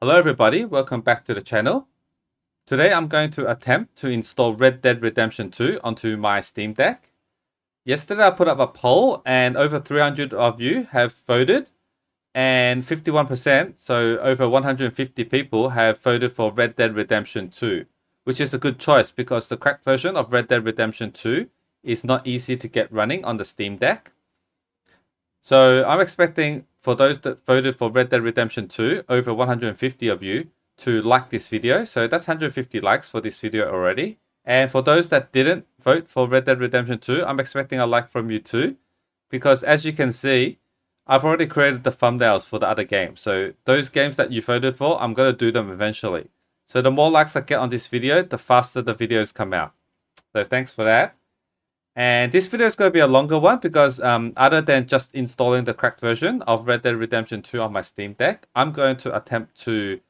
Hello everybody, welcome back to the channel. Today I'm going to attempt to install Red Dead Redemption 2 onto my Steam Deck. Yesterday I put up a poll and over 300 of you have voted and 51%, so over 150 people have voted for Red Dead Redemption 2, which is a good choice because the cracked version of Red Dead Redemption 2 is not easy to get running on the Steam Deck. So I'm expecting for those that voted for Red Dead Redemption 2, over 150 of you to like this video. So that's 150 likes for this video already. And for those that didn't vote for Red Dead Redemption 2, I'm expecting a like from you too. Because as you can see, I've already created the thumbnails for the other games. So those games that you voted for, I'm going to do them eventually. So the more likes I get on this video, the faster the videos come out. So thanks for that. And this video is going to be a longer one because other than just installing the cracked version of Red Dead Redemption 2 on my Steam Deck, I'm going to attempt to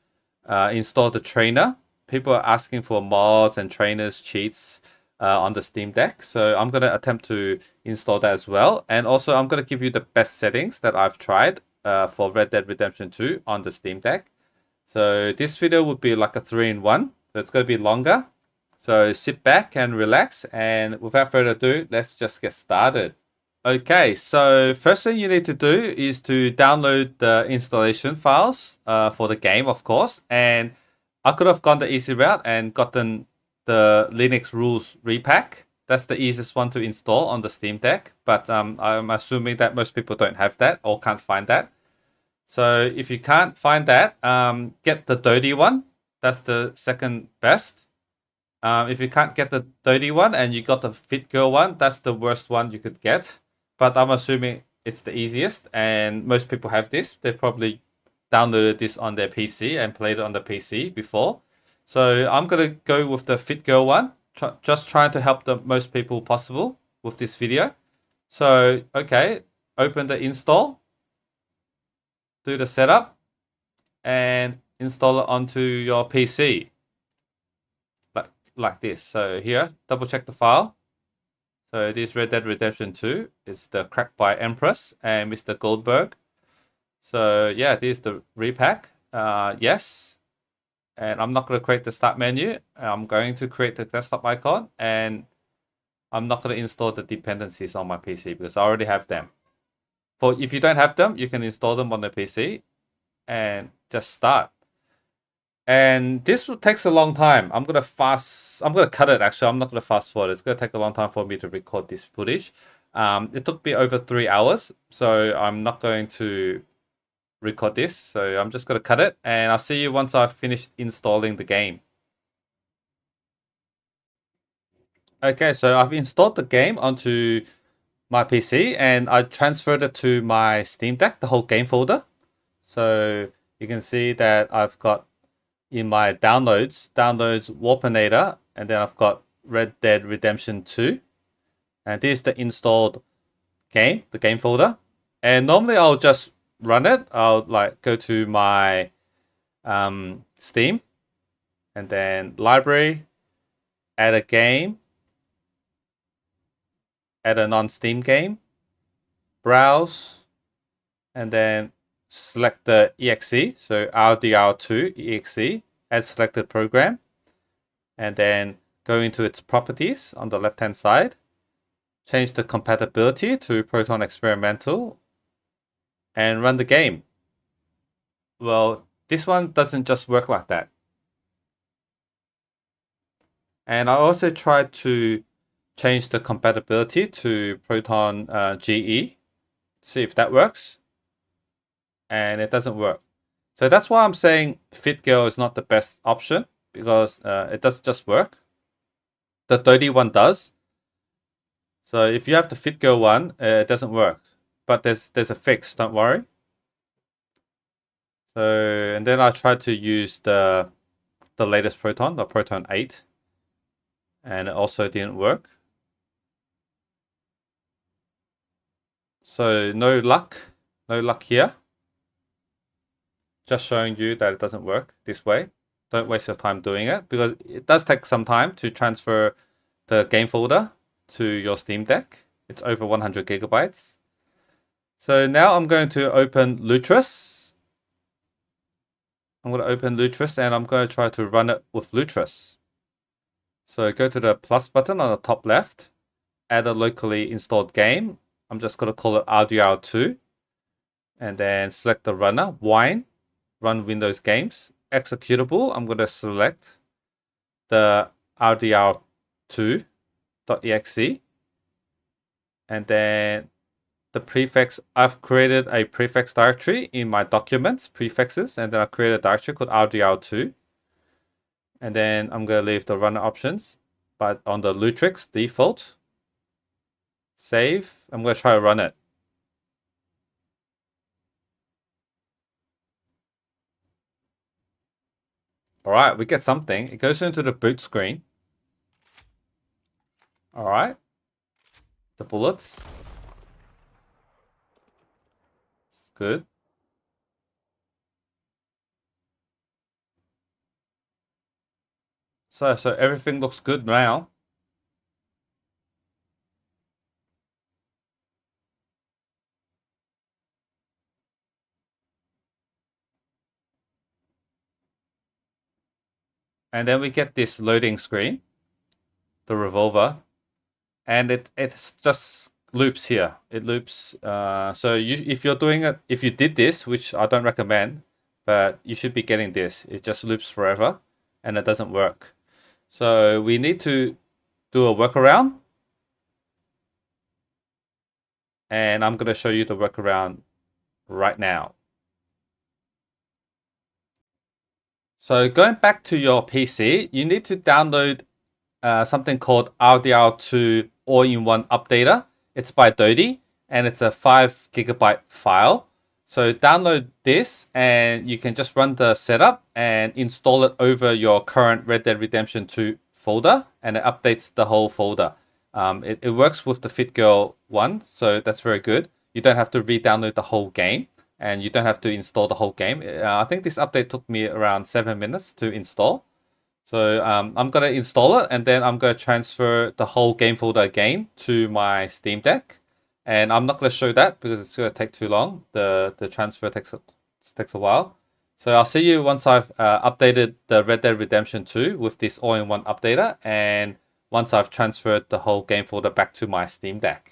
install the trainer. People are asking for mods and trainers, cheats on the Steam Deck. So I'm going to attempt to install that as well. And also I'm going to give you the best settings that I've tried for Red Dead Redemption 2 on the Steam Deck. So this video would be like a 3-in-1. So it's going to be longer. So sit back and relax, and without further ado, let's just get started. Okay, so first thing you need to do is to download the installation files for the game, of course. And I could have gone the easy route and gotten the Linux rules repack. That's the easiest one to install on the Steam Deck, but I'm assuming that most people don't have that or can't find that. So if you can't find that, get the dirty one. That's the second best. If you can't get the dirty one and you got the fit girl one, that's the worst one you could get. But I'm assuming it's the easiest, and most people have this. They probably downloaded this on their PC and played it on the PC before. So I'm gonna go with the fit girl one. Just trying to help the most people possible with this video. So okay, open the install, do the setup, and install it onto your PC. Like this. So here, double check the file. So it is Red Dead Redemption 2. It's the crack by Empress and Mr. Goldberg. So yeah, this is the repack. Yes. And I'm not going to create the start menu. I'm going to create the desktop icon, and I'm not going to install the dependencies on my PC because I already have them. If you don't have them, you can install them on the PC and just start. And this takes a long time. I'm gonna cut it actually. I'm not gonna fast forward. It's gonna take a long time for me to record this footage. It took me over 3 hours, so I'm not going to record this. So I'm just gonna cut it, and I'll see you once I've finished installing the game. Okay, so I've installed the game onto my PC, and I transferred it to my Steam Deck, the whole game folder. So you can see that I've got in my downloads Warpinator, and then I've got Red Dead Redemption 2. And this is the installed game, the game folder. And normally I'll just run it. I'll like go to my Steam, and then library, add a game, add a non-Steam game, browse, and then select the exe, so RDR2 exe, add selected program, and then go into its properties on the left hand side, change the compatibility to Proton Experimental, and run the game. Well, this one doesn't just work like that. And I also tried to change the compatibility to Proton GE, see if that works. And it doesn't work. So that's why I'm saying FitGirl is not the best option, because it doesn't just work. The dirty one does. So if you have the FitGirl one, it doesn't work. But there's a fix, don't worry. So, and then I tried to use the latest Proton, the Proton 8. And it also didn't work. So no luck here. Just showing you that it doesn't work this way. Don't waste your time doing it, because it does take some time to transfer the game folder to your Steam Deck. It's over 100 gigabytes. So now I'm going to open Lutris. I'm going to open Lutris and I'm going to try to run it with Lutris. So go to the plus button on the top left, add a locally installed game. I'm just going to call it RDR2. And then select the runner, Wine, run Windows games. Executable, I'm going to select the RDR2.exe. And then the prefix, I've created a prefix directory in my documents, prefixes, and then I created a directory called RDR2. And then I'm going to leave the runner options, but on the Lutris default, save. I'm going to try to run it. All right, we get something. It goes into the boot screen. All right, the bullets. It's good. So everything looks good now. And then we get this loading screen, the revolver, and it just loops here. It loops. So if you're doing it, if you did this, which I don't recommend, but you should be getting this. It just loops forever, and it doesn't work. So we need to do a workaround, and I'm going to show you the workaround right now. So going back to your PC, you need to download something called RDR2 All-in-One Updater. It's by Dodi, and it's a 5 GB file. So download this, and you can just run the setup and install it over your current Red Dead Redemption 2 folder, and it updates the whole folder. It works with the FitGirl one, so that's very good. You don't have to re-download the whole game, and you don't have to install the whole game. I think this update took me around 7 minutes to install. So I'm going to install it, and then I'm going to transfer the whole game folder again to my Steam Deck. And I'm not going to show that because it's going to take too long. The transfer takes a while. So I'll see you once I've updated the Red Dead Redemption 2 with this all-in-one updater, and once I've transferred the whole game folder back to my Steam Deck.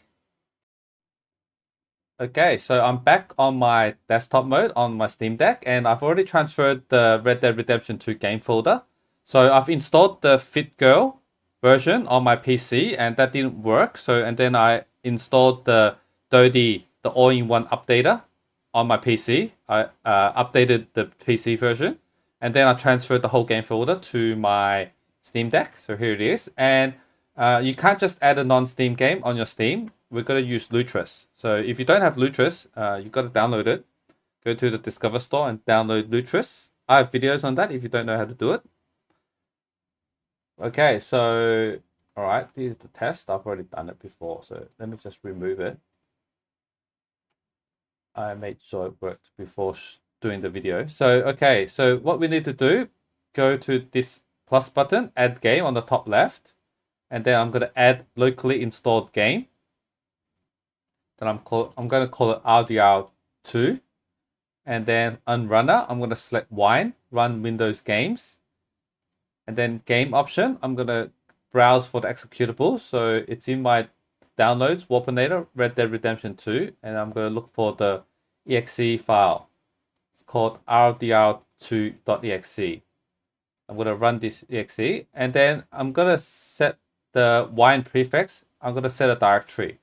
Okay, so I'm back on my desktop mode on my Steam Deck, and I've already transferred the Red Dead Redemption 2 game folder. So I've installed the FitGirl version on my PC, and that didn't work. And then I installed the Dodi, the all-in-one updater on my PC. I updated the PC version, and then I transferred the whole game folder to my Steam Deck. So here it is. And you can't just add a non-Steam game on your Steam. We're going to use Lutris. So if you don't have Lutris, you've got to download it. Go to the Discover store and download Lutris. I have videos on that if you don't know how to do it. Okay, so, all right, here's the test. I've already done it before, so let me just remove it. I made sure it worked before doing the video. So, okay, so what we need to do, go to this plus button, add game on the top left, and then I'm going to add locally installed game. Then I'm going to call it RDR2, and then on runner, I'm going to select Wine, run Windows games. And then game option, I'm going to browse for the executable. So it's in my downloads, Warpinator, Red Dead Redemption 2. And I'm going to look for the exe file. It's called rdr2.exe. I'm going to run this exe. And then I'm going to set the wine prefix. I'm going to set a directory.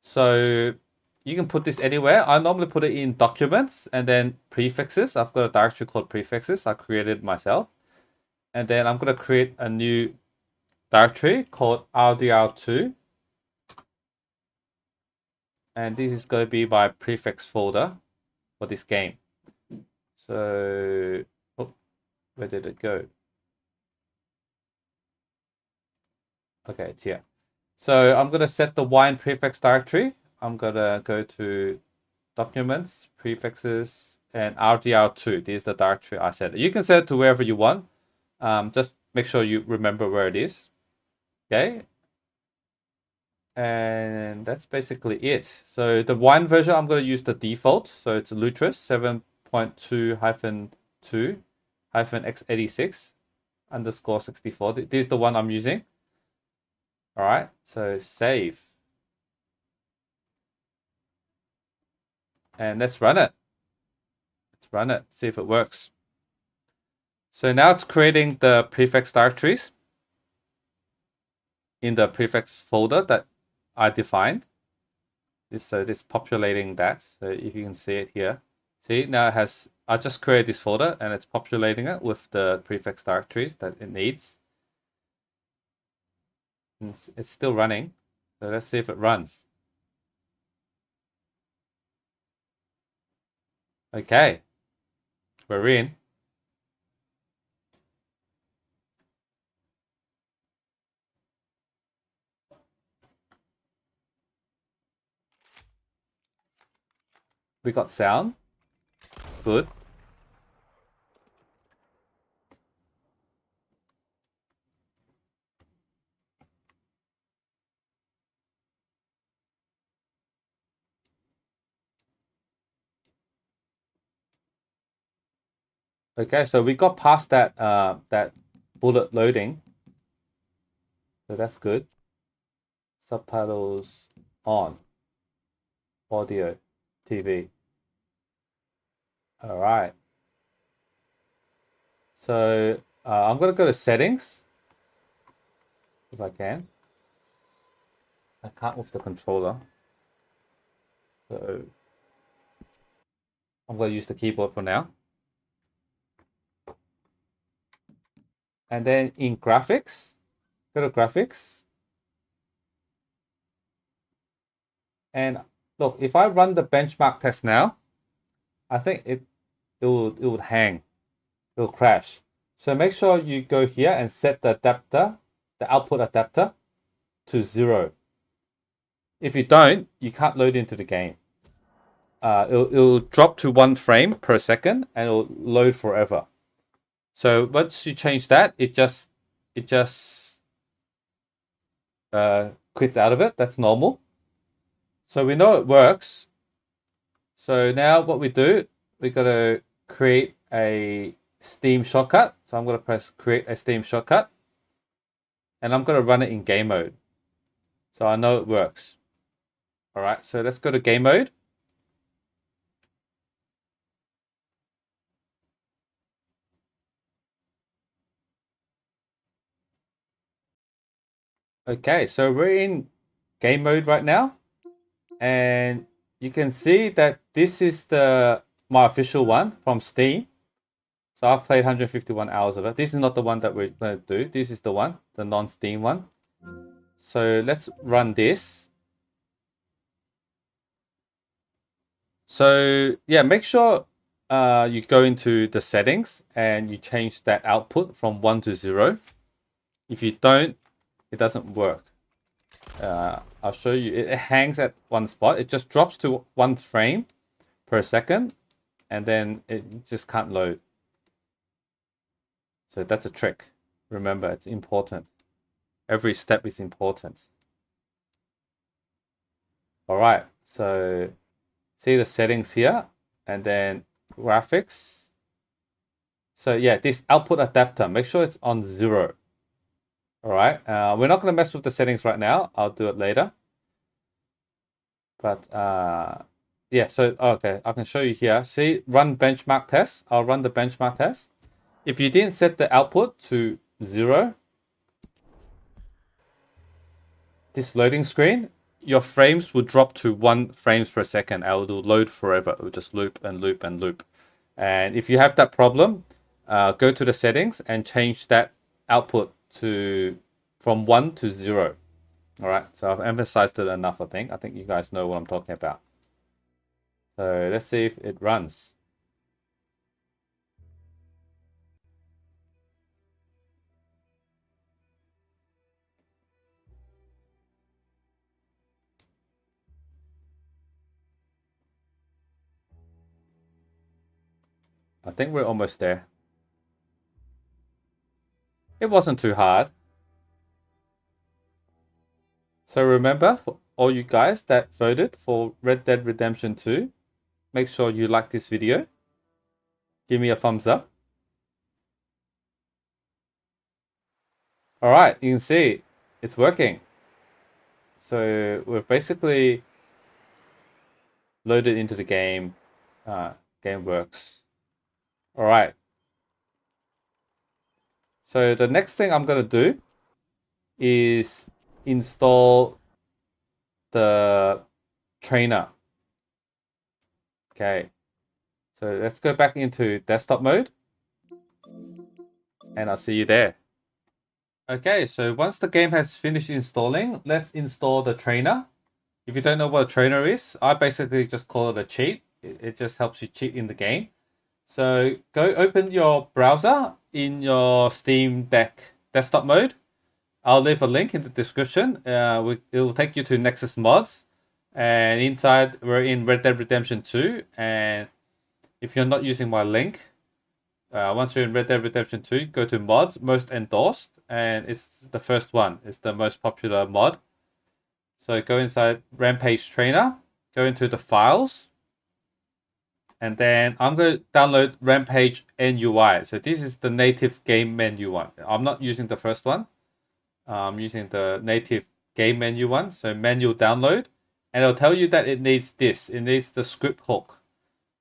So you can put this anywhere. I normally put it in documents and then prefixes. I've got a directory called prefixes. I created it myself. And then I'm going to create a new directory called RDR2. And this is going to be my prefix folder for this game. So, oh, where did it go? Okay, it's here. So I'm going to set the wine prefix directory. I'm going to go to documents, prefixes, and RDR2. This is the directory I set. You can set it to wherever you want. Just make sure you remember where it is. Okay. And that's basically it. So the wine version, I'm going to use the default. So it's Lutris 7.2-2. x86 underscore 64. This is the one I'm using. All right, so save. And let's run it. Let's run it, see if it works. So now it's creating the prefix directories in the prefix folder that I defined. So this populating that. So if you can see it here. See, now it has, I just created this folder and it's populating it with the prefix directories that it needs. And it's still running. So let's see if it runs. Okay, we're in. We got sound. Good. Okay, so we got past that that bullet loading. So that's good. Subtitles on. Audio, TV. All right. So I'm gonna go to settings if I can. I can't with the controller. So I'm gonna use the keyboard for now. And then in graphics, go to graphics. And look, if I run the benchmark test now, I think it would hang. It will crash. So make sure you go here and set the adapter, the output adapter to 0. If you don't, you can't load into the game. It'll drop to 1 frame per second and it'll load forever. So once you change that, it just quits out of it. That's normal. So we know it works. So now what we do, we got to create a Steam shortcut. So I'm going to press create a Steam shortcut. And I'm going to run it in game mode. So I know it works. All right, so let's go to game mode. Okay, so we're in game mode right now. And you can see that this is my official one from Steam. So I've played 151 hours of it. This is not the one that we're going to do. This is the one, the non-Steam one. So let's run this. So yeah, make sure you go into the settings and you change that output from 1 to 0. If you don't, it doesn't work. I'll show you. It hangs at one spot. It just drops to 1 frame per second and then it just can't load. So that's a trick. Remember, it's important. Every step is important. All right, so see the settings here and then graphics. So yeah, this output adapter, make sure it's on 0. All right, we're not going to mess with the settings right now. I'll do it later. But yeah, so okay, I can show you here. See, run benchmark test. I'll run the benchmark test. If you didn't set the output to 0, this loading screen, your frames will drop to 1 frames per second. It will load forever. It will just loop and loop and loop. And if you have that problem, go to the settings and change that output from 1 to 0. All right, so I've emphasized it enough, I think. I think you guys know what I'm talking about. So let's see if it runs. I think we're almost there. It wasn't too hard. So remember, for all you guys that voted for Red Dead Redemption 2, make sure you like this video. Give me a thumbs up. All right, you can see it's working. So we're basically loaded into the game. Game works. All right. So the next thing I'm going to do is install the trainer. Okay. So let's go back into desktop mode and I'll see you there. Okay, so once the game has finished installing, let's install the trainer. If you don't know what a trainer is, I basically just call it a cheat. It just helps you cheat in the game. So go open your browser in your Steam Deck desktop mode. I'll leave a link in the description. It will take you to Nexus Mods. And inside, we're in Red Dead Redemption 2. And if you're not using my link, once you're in Red Dead Redemption 2, go to Mods, Most Endorsed. And it's the first one. It's the most popular mod. So go inside Rampage Trainer. Go into the files. And then I'm going to download Rampage NUI. So this is the native game menu one. I'm not using the first one. I'm using the native game menu one. So manual download. And it'll tell you that it needs this. It needs the script hook.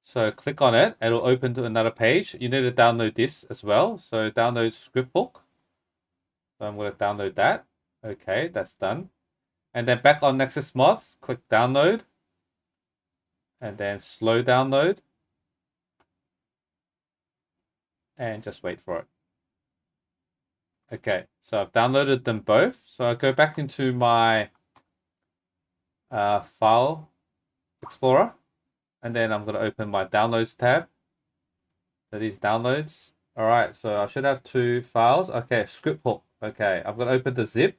So click on it. It'll open to another page. You need to download this as well. So download script hook. So I'm going to download that. Okay, that's done. And then back on Nexus Mods, click download. And then slow download. And just wait for it. Okay, so I've downloaded them both. So I go back into my file explorer, and then I'm going to open my downloads tab. So these downloads. All right, so I should have two files. Okay, script hook. Okay, I'm going to open the zip.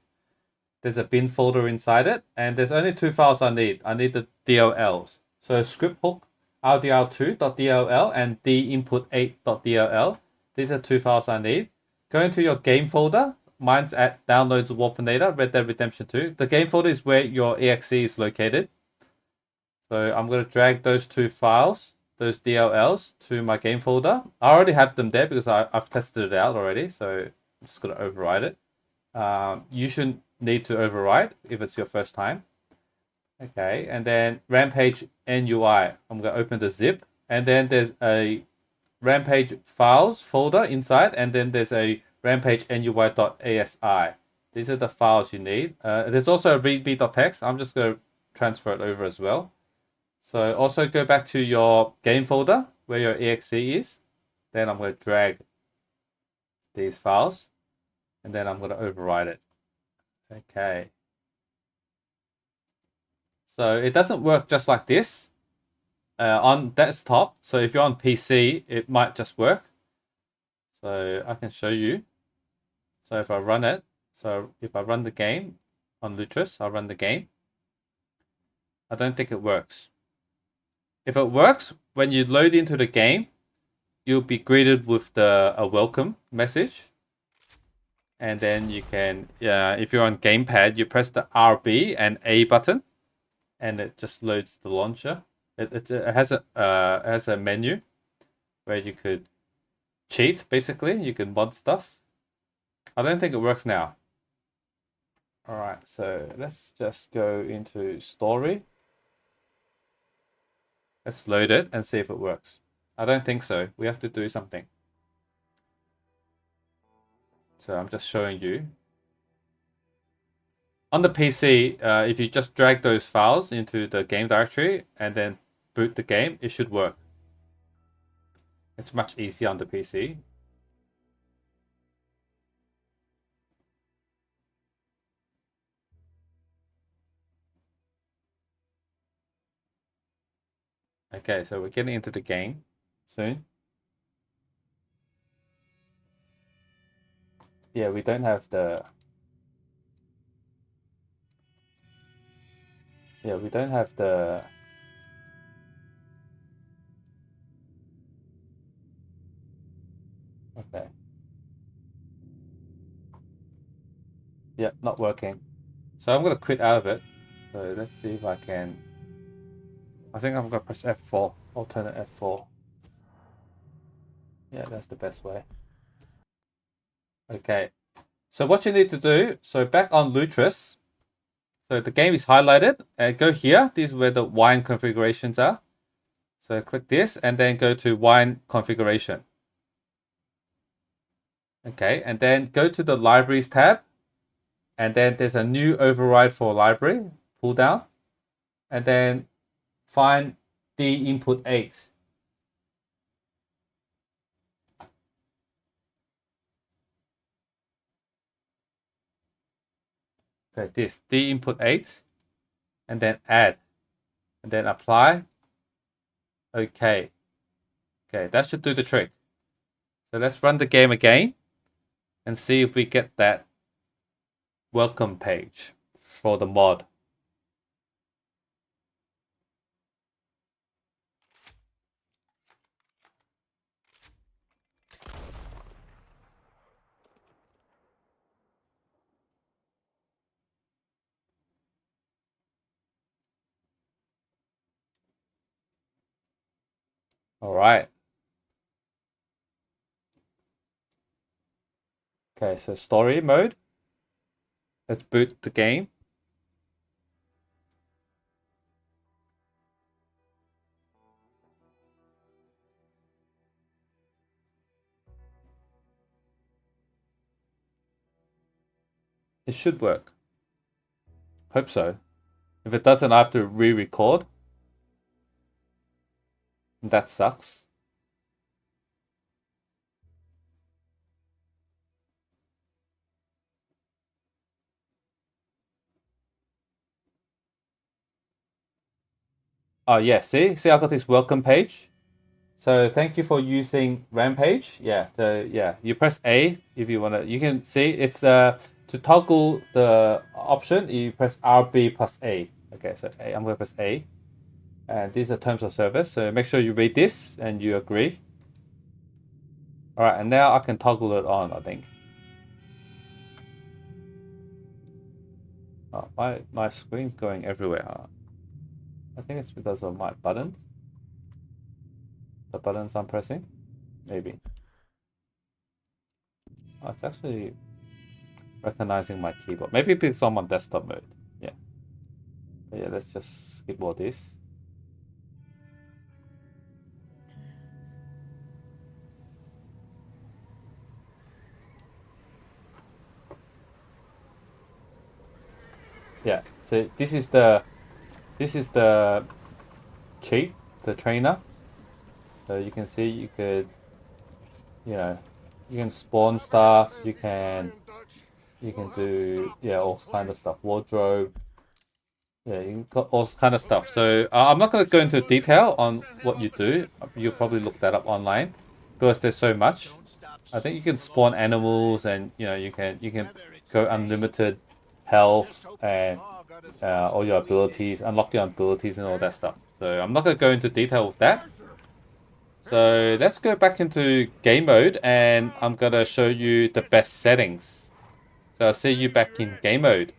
There's a bin folder inside it, and there's only two files I need. I need the DLLs. So script hook rdr2.dll and dinput8.dll. These are two files I need. Go into your game folder. Mine's at Downloads Warpinator, Red Dead Redemption 2. The game folder is where your exe is located. So I'm going to drag those two files, those DLLs, to my game folder. I already have them there because I've tested it out already. So I'm just going to override it. You shouldn't need to override if it's your first time. Okay, and then Rampage NUI. I'm going to open the zip. And then there's a Rampage files folder inside, and then there's a Rampage NUI.asi. These are the files you need. There's also a readme.txt. I'm just going to transfer it over as well. So also go back to your game folder where your exe is. Then I'm going to drag these files, and then I'm going to override it. Okay. So it doesn't work just like this on desktop. So if you're on PC, it might just work. So I can show you. So if I run it, so if I run the game on Lutris, I'll run the game. I don't think it works. If it works, when you load into the game, you'll be greeted with a welcome message. And then you can, if you're on gamepad, you press the RB and A button, and it just loads the launcher. It has a menu where you could cheat. Basically, you can mod stuff. I don't think it works now. All right, so let's just go into story. Let's load it and see if it works. I don't think so. We have to do something. So I'm just showing you. On the PC, if you just drag those files into the game directory and then boot the game, it should work. It's much easier on the PC. Okay, so we're getting into the game soon. Yeah, we don't have the... Yeah, we don't have the... Okay. Yeah, not working. So I'm going to quit out of it. So let's see if I can... I think I'm going to press F4, alternate F4. Yeah, that's the best way. Okay. So what you need to do, so back on Lutris, so the game is highlighted, and go here. This is where the wine configurations are. So click this, and then go to wine configuration. Okay, and then go to the libraries tab, and then there's a new override for library, pull down, and then find D input 8. Okay, this D input 8, and then add, and then apply. Okay. Okay, that should do the trick. So let's run the game again and see if we get that welcome page for the mod. All right. Okay, so story mode. Let's boot the game. It should work. Hope so. If it doesn't, I have to re-record. That sucks. Oh yeah, see, I got this welcome page. So thank you for using Rampage. Yeah, you press A if you wanna. You can see it's to toggle the option. You press RB plus A. Okay, so A. I'm gonna press A, and these are terms of service. So make sure you read this and you agree. All right, and now I can toggle it on. I think. Oh, my screen's going everywhere. I think it's because of my buttons. The buttons I'm pressing, maybe. Oh, it's actually recognizing my keyboard. Maybe because I'm on desktop mode. Yeah. But yeah, let's just skip all this. Yeah. So this is the cheat, the trainer. So you can see you could, you can spawn stuff. You can do all kind of stuff. Wardrobe. Yeah, you got all kind of stuff. So I'm not going to go into detail on what you do. You'll probably look that up online because there's so much. I think you can spawn animals, and you can go unlimited health and all your abilities, unlock your abilities and all that stuff. So I'm not going to go into detail with that. So let's go back into game mode, and I'm going to show you the best settings. So I'll see you back in game mode.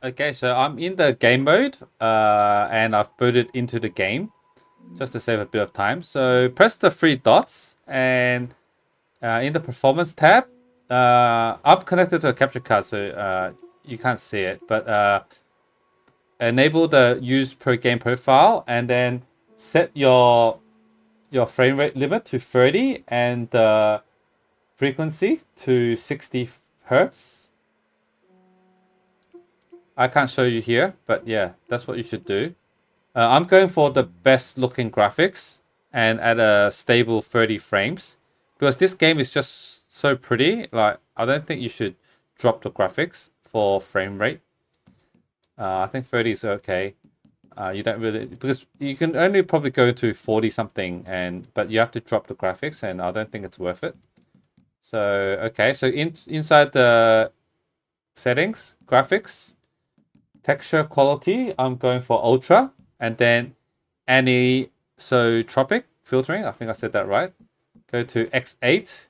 Okay, so I'm in the game mode, and I've booted into the game just to save a bit of time. So press the three dots, and in the performance tab, I'm connected to a capture card, so you can't see it, but enable the use per game profile, and then set your frame rate limit to 30 and the frequency to 60 hertz. I can't show you here, but yeah, that's what you should do. I'm going for the best looking graphics and at a stable 30 frames because this game is just so pretty. Like, I don't think you should drop the graphics for frame rate. I think 30 is okay. You don't really, because you can only probably go to 40 something, but you have to drop the graphics, and I don't think it's worth it. So okay, so inside the settings, graphics, texture quality, I'm going for ultra, and then Anisotropic filtering. I think I said that right. Go to X8.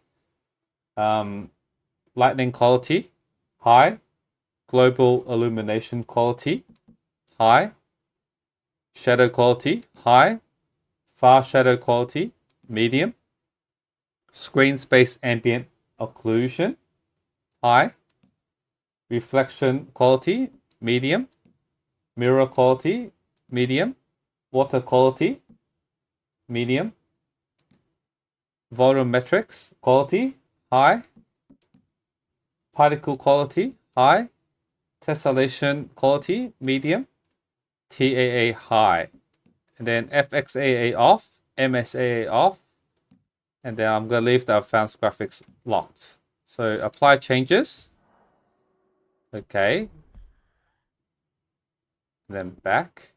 Lightning quality, high. Global illumination quality, high. Shadow quality, high. Far shadow quality, medium. Screen space ambient occlusion, high. Reflection quality, medium. Mirror quality, medium. Water quality, medium. Volumetrics quality, high. Particle quality, high. Tesselation quality, medium. TAA, high. And then FXAA off, MSAA off. And then I'm going to leave the advanced graphics locked. So apply changes. Okay. Then back.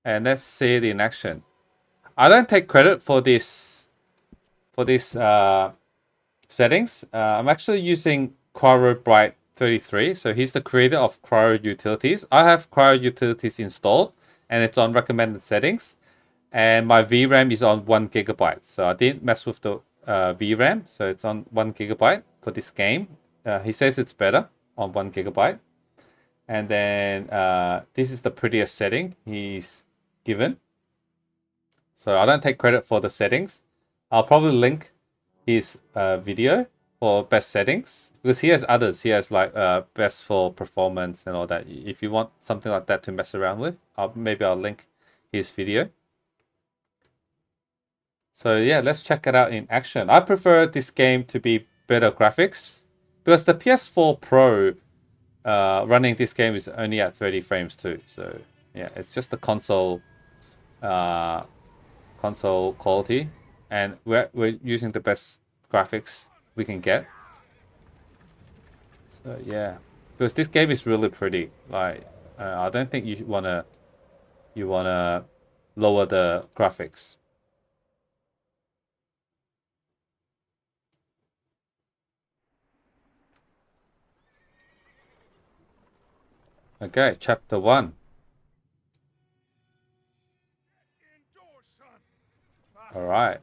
And let's see it in action. I don't take credit for this settings. I'm actually using QUACK 33. So he's the creator of Cryo Utilities. I have Cryo Utilities installed and it's on recommended settings. And my VRAM is on 1 GB. So I didn't mess with the VRAM. So it's on 1 GB for this game. He says it's better on 1 GB. And then this is the prettiest setting he's given. So I don't take credit for the settings. I'll probably link his video for best settings because he has others. He has like best for performance and all that. If you want something like that to mess around with, maybe I'll link his video. So yeah, let's check it out in action. I prefer this game to be better graphics because the PS4 Pro running this game is only at 30 frames too. So yeah, it's just the console quality, and we're using the best graphics we can get. So yeah, because this game is really pretty. Like I don't think you wanna lower the graphics. Okay, chapter 1. Alright.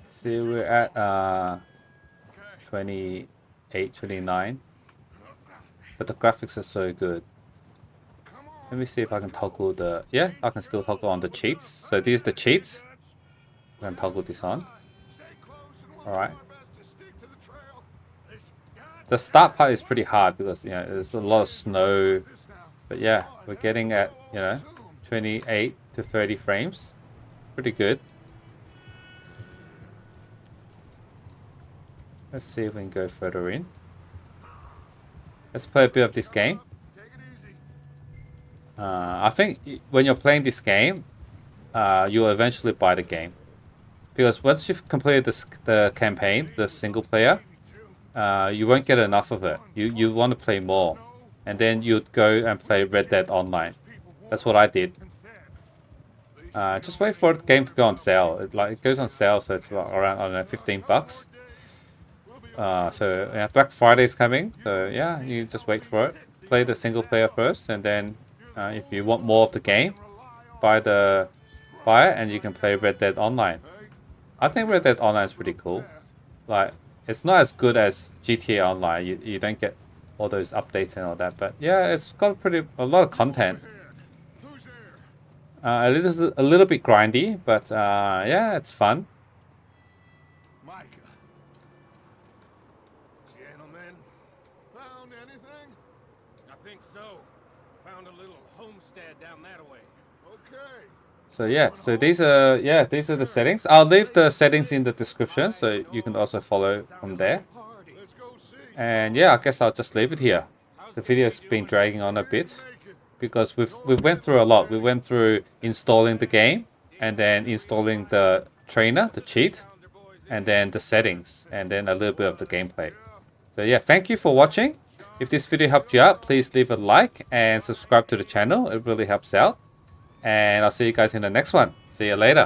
See, we're at 28, 29. But the graphics are so good. Let me see if I can toggle the... Yeah, I can still toggle on the cheats. So these are the cheats. I can toggle this on. Alright. The start part is pretty hard because, you know, there's a lot of snow. But yeah, we're getting at, you know, 28 to 30 frames. Pretty good. Let's see if we can go further in. Let's play a bit of this game. I think when you're playing this game, you'll eventually buy the game. Because once you've completed the campaign, the single player, you won't get enough of it. You want to play more. And then you'd go and play Red Dead Online. That's what I did. Just wait for the game to go on sale. It goes on sale, so it's around, I don't know, 15 bucks. So yeah, Black Friday is coming. So yeah, you just wait for it. Play the single player first, and then if you want more of the game, buy it, and you can play Red Dead Online. I think Red Dead Online is pretty cool. Like, it's not as good as GTA Online. You don't get all those updates and all that, but yeah, it's got a lot of content. A little bit grindy, but yeah, it's fun. Micah. Gentlemen, found anything? I think so. Found a little homestead down that way. Okay. So yeah, so these are the settings. I'll leave the settings in the description, so you can also follow from there. And yeah, I guess I'll just leave it here. The video's been dragging on a bit because we went through a lot. We went through installing the game, and then installing the trainer, the cheat, and then the settings, and then a little bit of the gameplay. So yeah, thank you for watching. If this video helped you out, please leave a like and subscribe to the channel. It really helps out. And I'll see you guys in the next one. See you later.